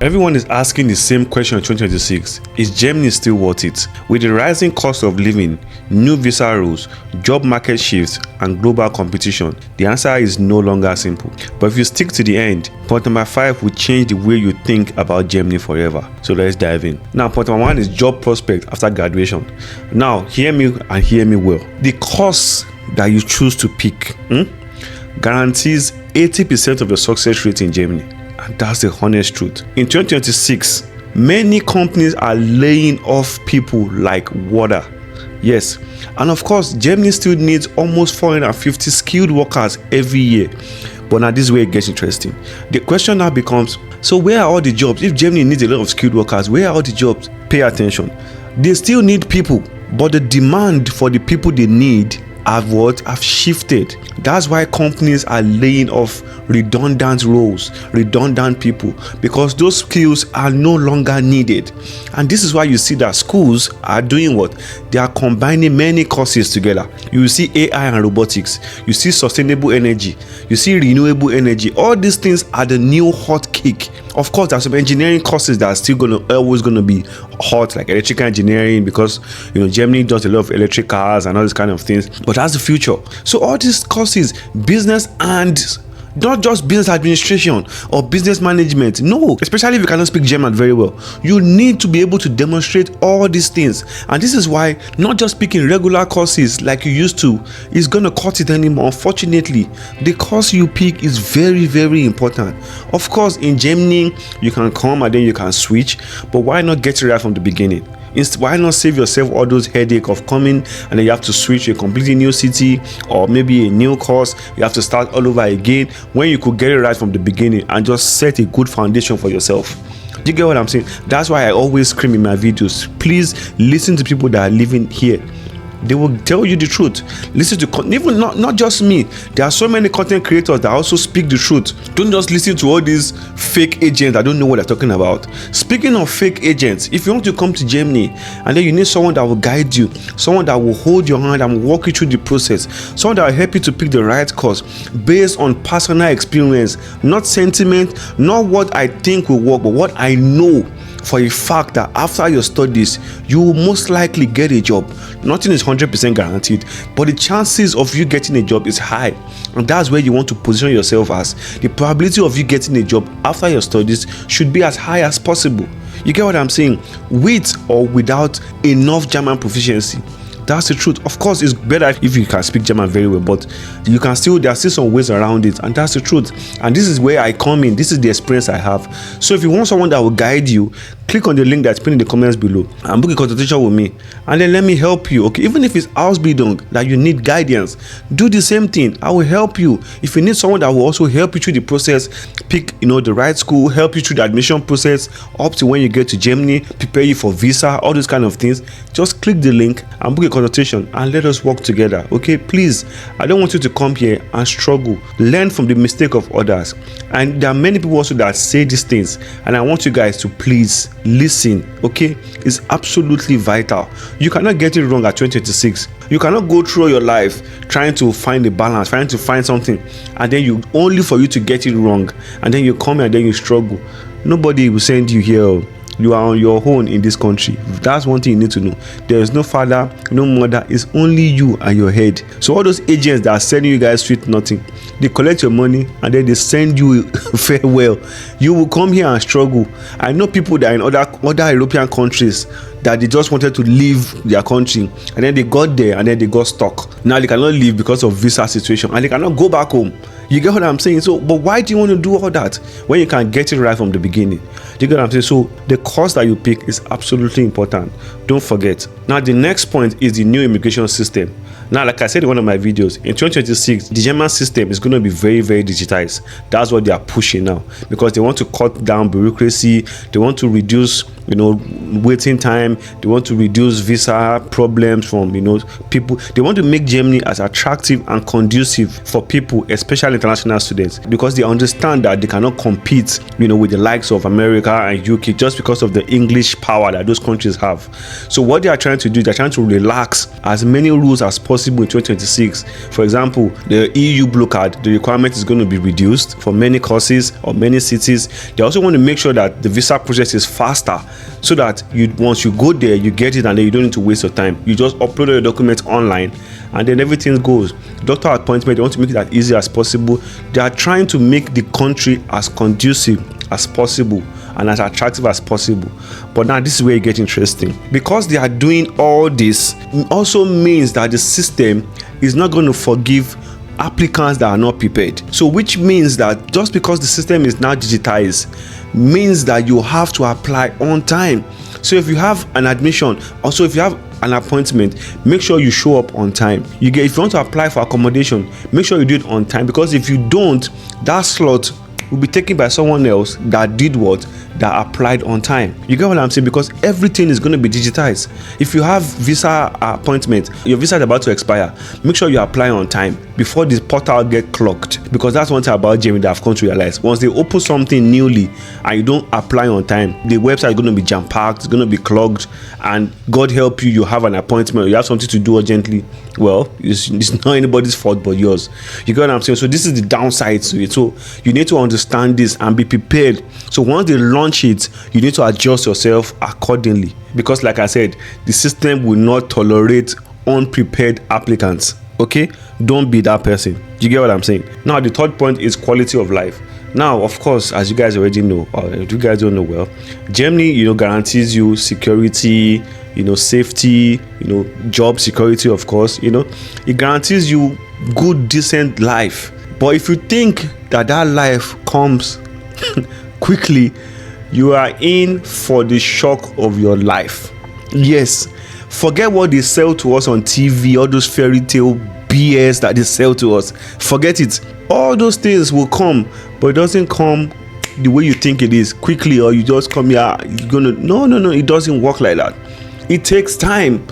Everyone is asking the same question in 2026. Is Germany still worth it? With the rising cost of living, new visa rules, job market shifts, and global competition, the answer is no longer simple. But if you stick to the end, point number 5 will change the way you think about Germany forever. So let's dive in. Now, point number 1 is job prospect after graduation. Now, hear me and hear me well. The course that you choose to pick guarantees 80% of your success rate in Germany. And that's the honest truth. In 2026, many companies are laying off people like water. Yes. And of course, Germany still needs almost 450 skilled workers every year. But now this is where it gets interesting. The question now becomes, so where are all the jobs? If Germany needs a lot of skilled workers, where are all the jobs? Pay attention. They still need people, but the demand for the people they need have shifted. That's why companies are laying off redundant roles, redundant people, because those skills are no longer needed. And this is why you see that schools are doing what? They are combining many courses together. You will see AI and robotics, you see sustainable energy, you see renewable energy. All these things are the new hot cake. Of course, there are some engineering courses that are still always going to be hot, like electrical engineering, because Germany does a lot of electric cars and all these kind of things. But that's the future. So all these courses, business and not just business administration or business management. No, especially if you cannot speak German very well. You need to be able to demonstrate all these things. And this is why not just picking regular courses like you used to is going to cut it anymore. Unfortunately, the course you pick is very, very important. Of course, in Germany, you can come and then you can switch. But why not get it right from the beginning? Why not save yourself all those headache of coming and then you have to switch to a completely new city or maybe a new course, you have to start all over again, when you could get it right from the beginning and just set a good foundation for yourself. Do you get what I'm saying? That's why I always scream in my videos, please listen to people that are living here. They will tell you the truth. Listen to even not just me. There are so many content creators that also speak the truth. Don't just listen to all these fake agents that don't know what they're talking about. Speaking of fake agents, if you want to come to Germany and then you need someone that will guide you, someone that will hold your hand and walk you through the process, someone that will help you to pick the right course based on personal experience, not sentiment, not what I think will work, but what I know for a fact that after your studies, you will most likely get a job. Nothing is 100% guaranteed, but the chances of you getting a job is high. And that's where you want to position yourself as. The probability of you getting a job after your studies should be as high as possible. You get what I'm saying? With or without enough German proficiency. That's the truth. Of course, it's better if you can speak German very well, but there are still some ways around it, and that's the truth. And this is where I come in. This is the experience I have. So if you want someone that will guide you, click on the link that's pinned in the comments below and book a consultation with me, and then let me help you. Okay, even if it's Ausbildung that you need guidance, do the same thing. I will help you. If you need someone that will also help you through the process, pick the right school, help you through the admission process up to when you get to Germany, prepare you for visa, all those kind of things, just click the link and book a consultation and let us work together. Okay, please, I don't want you to come here and struggle. Learn from the mistake of others. And there are many people also that say these things, and I want you guys to please listen. Okay, it's absolutely vital. You cannot get it wrong at 2026. You cannot go through your life trying to find a balance, trying to find something, and then only for you to get it wrong, and then you come and then you struggle. Nobody will send you here. You are on your own in this country. That's one thing you need to know. There is no father, no mother. It's only you and your head. So all those agents that are sending you guys sweet nothing, they collect your money and then they send you farewell. You will come here and struggle. I know people that are in other European countries that they just wanted to leave their country, and then they got there and then they got stuck. Now they cannot leave because of visa situation and they cannot go back home. You get what I'm saying? So, but why do you want to do all that when you can get it right from the beginning? Do you get what I'm saying? So the course that you pick is absolutely important. Don't forget. Now the next point is the new immigration system. Now, like I said in one of my videos, in 2026, the German system is going to be very, very digitized. That's what they are pushing now, because they want to cut down bureaucracy. They want to reduce, waiting time. They want to reduce visa problems from, people. They want to make Germany as attractive and conducive for people, especially international students, because they understand that they cannot compete, with the likes of America and UK just because of the English power that those countries have. So what they are trying to do, they're trying to relax as many rules as possible possible in 2026. For example, the EU blue card, the requirement is going to be reduced for many courses or many cities. They also want to make sure that the visa process is faster, so that once you go there, you get it, and then you don't need to waste your time. You just upload your documents online, and then everything goes. Doctor appointment, they want to make it as easy as possible. They are trying to make the country as conducive as possible and as attractive as possible. But now this is where it gets interesting, because they are doing all this. It also means that the system is not going to forgive applicants that are not prepared. So which means that just because the system is now digitized means that you have to apply on time. So if you have an admission, also if you have an appointment, make sure you show up on time. If you want to apply for accommodation, make sure you do it on time, because if you don't, that slot will be taken by someone else that did what? That applied on time. You get what I'm saying? Because everything is going to be digitized. If you have visa appointment, your visa is about to expire, make sure you apply on time before this portal get clogged. Because that's one thing about Jamie that I've come to realize. Once they open something newly and you don't apply on time, the website is going to be jam-packed, it's going to be clogged, and God help you, you have an appointment, you have something to do urgently. Well, it's not anybody's fault but yours. You get what I'm saying? So this is the downside to it. So you need to understand this and be prepared. So once they launch it, you need to adjust yourself accordingly, because like I said, the system will not tolerate unprepared applicants. Okay, don't be that person. You get what I'm saying? Now the third point is quality of life. Now, of course, as you guys already know, or if you guys don't know well, Germany, guarantees you security, safety, job security, of course, it guarantees you good, decent life. But if you think that life comes quickly, you are in for the shock of your life. Yes, forget what they sell to us on TV, all those fairy tale BS that they sell to us. Forget it. All those things will come, but it doesn't come the way you think it is, quickly, or you just come here, no, it doesn't work like that. It takes time.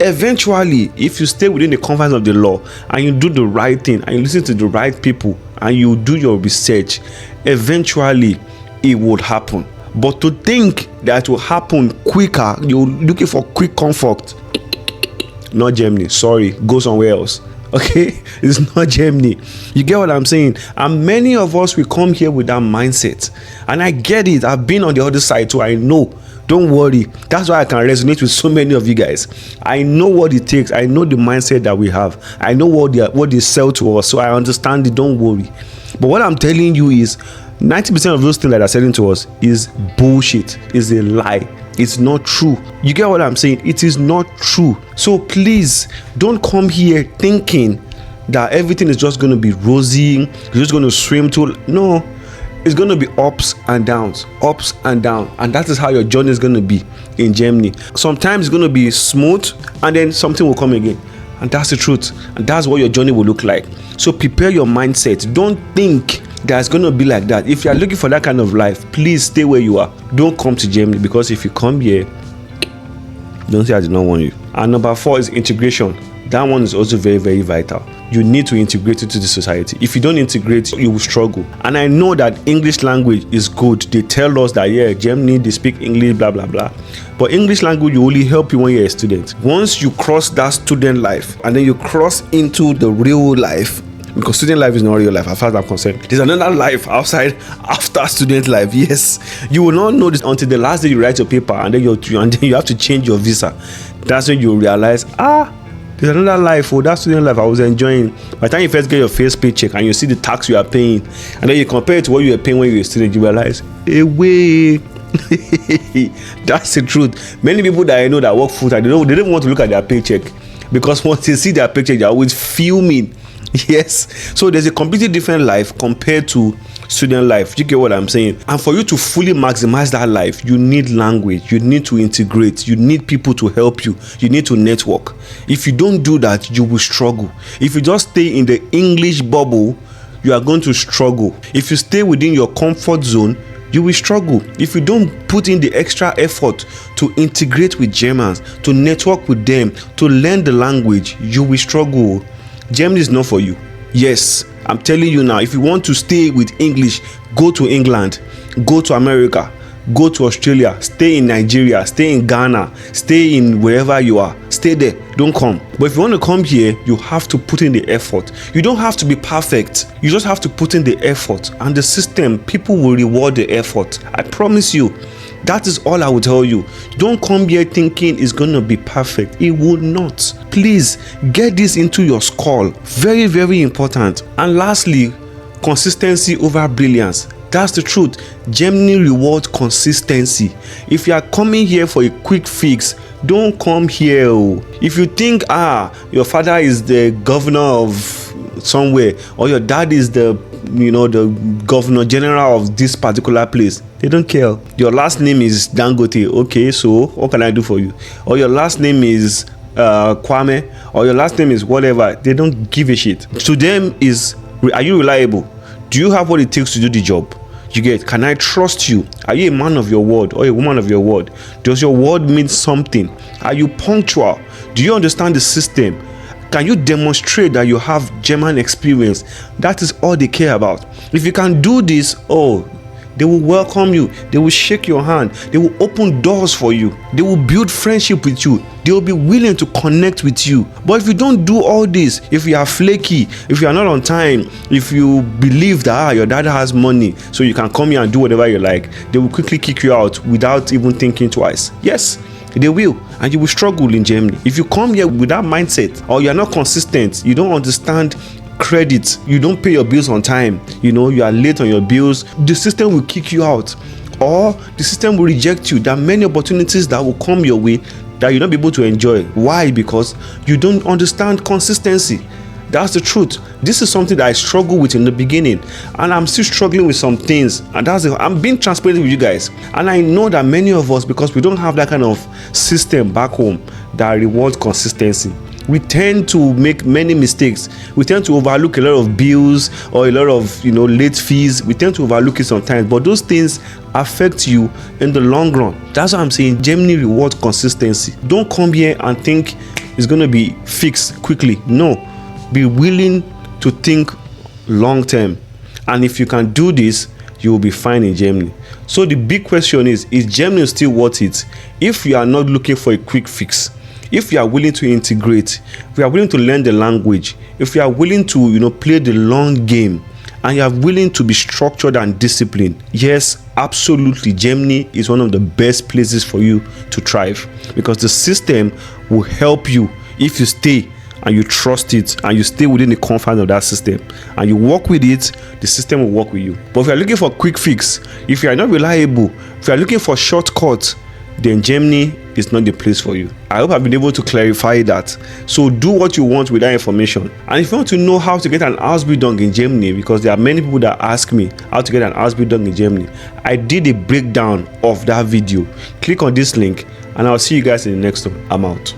Eventually, if you stay within the confines of the law and you do the right thing and you listen to the right people and you do your research, eventually it would happen. But to think that it will happen quicker, you're looking for quick comfort, not Germany. Sorry, go somewhere else. Okay, it's not Germany. You get what I'm saying? And many of us, we come here with that mindset, and I get it. I've been on the other side too. I know. Don't worry. That's why I can resonate with so many of you guys. I know what it takes. I know the mindset that we have. I know what they sell to us, so I understand it. Don't worry. But what I'm telling you is 90% of those things that are selling to us is bullshit, is a lie. It's not true. You get what I'm saying? It is not true. So please don't come here thinking that everything is just going to be rosy, you're just going to swim to. No, it's going to be ups and downs, and that is how your journey is going to be in Germany. Sometimes it's going to be smooth, and then something will come again. And that's the truth. And that's what your journey will look like. So prepare your mindset. Don't think that it's going to be like that. If you're looking for that kind of life, please stay where you are. Don't come to Germany, because if you come here, don't say I did not warn you. And number 4 is integration. That one is also very, very vital. You need to integrate into the society. If you don't integrate, you will struggle. And I know that English language is good. They tell us that, yeah, Germany, they speak English, blah, blah, blah. But English language will only help you when you're a student. Once you cross that student life, and then you cross into the real life, because student life is not real life as far as I'm concerned. There's another life outside after student life. Yes, you will not know this until the last day you write your paper, and then you have to change your visa. That's when you realize, there's another life. That student life I was enjoying. By the time you first get your first paycheck and you see the tax you are paying, and then you compare it to what you were paying when you were a student, you realize, wait. That's the truth. Many people that I know that work full time, they don't want to look at their paycheck, because once they see their paycheck, they're always fuming. Yes, so there's a completely different life compared to student life. You get what I'm saying? And for you to fully maximize that life, you need language, you need to integrate, you need people to help you, you need to network. If you don't do that, you will struggle. If you just stay in the English bubble, you are going to struggle. If you stay within your comfort zone, you will struggle. If you don't put in the extra effort to integrate with Germans, to network with them, to learn the language, you will struggle. Germany is not for you. Yes, I'm telling you now, if you want to stay with English, go to England, go to America, go to Australia, stay in Nigeria, stay in Ghana, stay in wherever you are, stay stay there, don't come. But if you want to come here, you have to put in the effort. You don't have to be perfect. You just have to put in the effort, and the system, people will reward the effort. I promise you. That is all I will tell you. Don't come here thinking it's going to be perfect. It will not. Please get this into your skull. Very, very important. And lastly, consistency over brilliance. That's the truth. Germany rewards consistency. If you are coming here for a quick fix, don't come here. If you think your father is the governor of somewhere, or your dad is the governor general of this particular place, they don't care. Your last name is Dangote. Okay, so what can I do for you? Or your last name is Kwame, or your last name is whatever. They don't give a shit. To them is, are you reliable? Do you have what it takes to do the job? You get, can I trust you? Are you a man of your word or a woman of your word? Does your word mean something? Are you punctual? Do you understand the system? Can you demonstrate that you have German experience? That is all they care about. If you can do this, they will welcome you. They will shake your hand. They will open doors for you. They will build friendship with you. They will be willing to connect with you. But if you don't do all this, if you are flaky, if you are not on time, if you believe that your dad has money so you can come here and do whatever you like, they will quickly kick you out without even thinking twice. Yes, they will, and you will struggle in Germany. If you come here with that mindset, or you are not consistent, you don't understand credit, you don't pay your bills on time, you are late on your bills, the system will kick you out, or the system will reject you. There are many opportunities that will come your way that you'll not be able to enjoy. Why? Because you don't understand consistency. That's the truth. This is something that I struggled with in the beginning, and I'm still struggling with some things, and I'm being transparent with you guys. And I know that many of us, because we don't have that kind of system back home that rewards consistency, we tend to make many mistakes. We tend to overlook a lot of bills or a lot of late fees. We tend to overlook it sometimes, but those things affect you in the long run. That's why I'm saying Germany rewards consistency. Don't come here and think it's going to be fixed quickly. No. Be willing to think long term, and if you can do this, you will be fine in Germany. So the big question is Germany still worth it? If you are not looking for a quick fix, if you are willing to integrate, if you are willing to learn the language, if you are willing to play the long game, and you are willing to be structured and disciplined, yes, absolutely, Germany is one of the best places for you to thrive, because the system will help you if you stay and you trust it, and you stay within the confines of that system, and you work with it, the system will work with you. But if you are looking for a quick fix, if you are not reliable, if you are looking for shortcuts, then Germany is not the place for you. I hope I've been able to clarify that. So do what you want with that information. And if you want to know how to get an Ausbildung in Germany, because there are many people that ask me how to get an Ausbildung in Germany, I did a breakdown of that video. Click on this link, and I'll see you guys in the next one. I'm out.